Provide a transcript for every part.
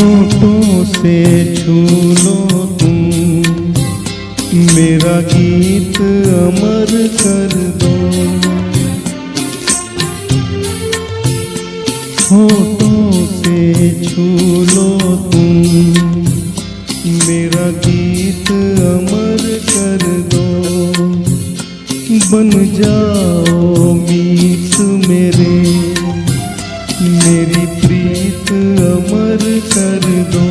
होठों से छू लो तुम, मेरा गीत अमर कर दो। होठों से छू लो तुम, मेरा गीत अमर कर दो। बन जाओ मीत मेरे, मेरी प्रीत अमर कर दो।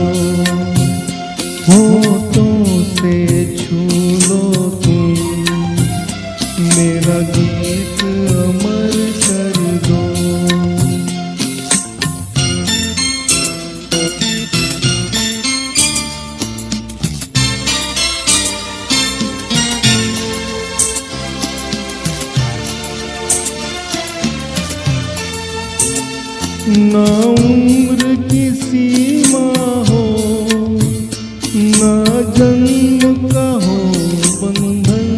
होठों से छू लो तुम, मेरा गीत अमर कर दो। ना उम्र की सीमा हो, ना जन्म का हो बंधन।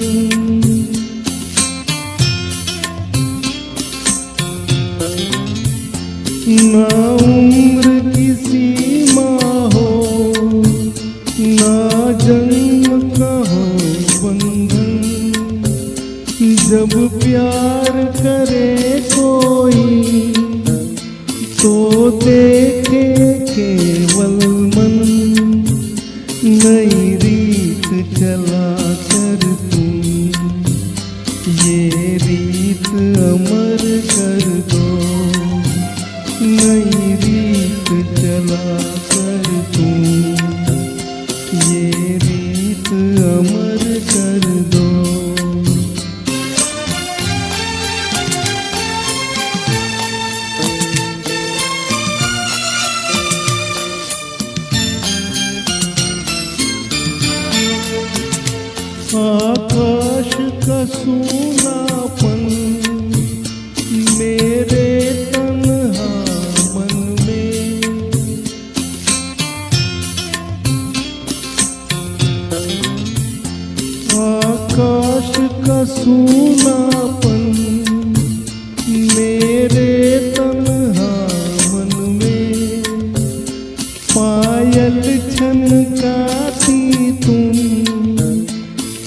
ना उम्र की सीमा हो, ना जन्म का हो बंधन। जब प्यार करे कोई तो देखे केवल मन, नई रीत चला कर तुम, ये रीत अमर कर दो। नई रीत चला कर तुम, ये रीत अमर कर दो। आकाश का सूनापन मेरे तन्हा मन में, आकाश का सूनापन मेरे तन्हा मन में। पायल छनकाती तुम,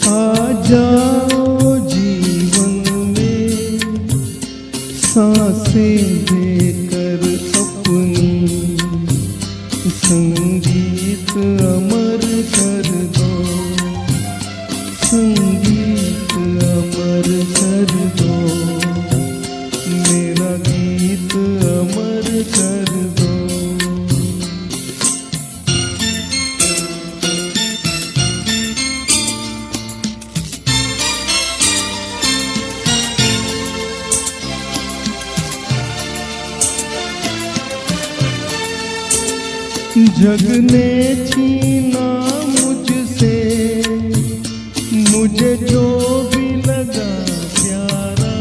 आ जाओ जीवन में। सांसें देकर अपनी, संगीत अमर कर दो। संगीत अमर कर दो, मेरा गीत अमर कर दो। जग ने छीना मुझसे, मुझे जो भी लगा प्यारा।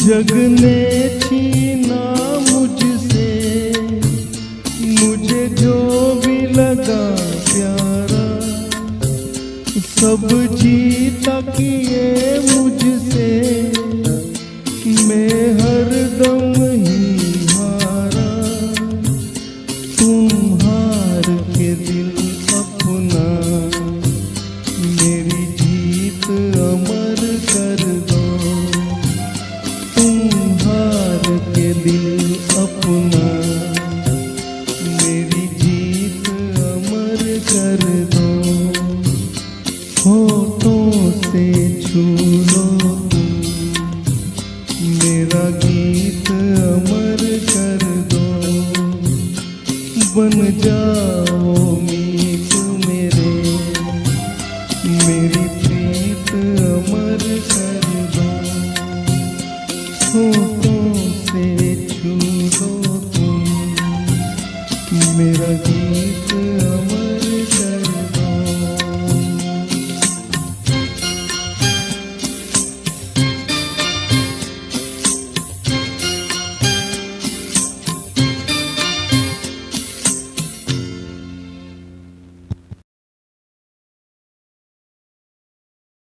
जग ने छीना मुझसे, मुझे जो भी लगा प्यारा। सब जीता किए मुझसे, मैं हरदम ही हारा। तुम हार के दिल अपना, मेरी जीत अमर कर दो। तुम हार के दिल अपना, मेरी जीत अमर कर दो। होठों से छू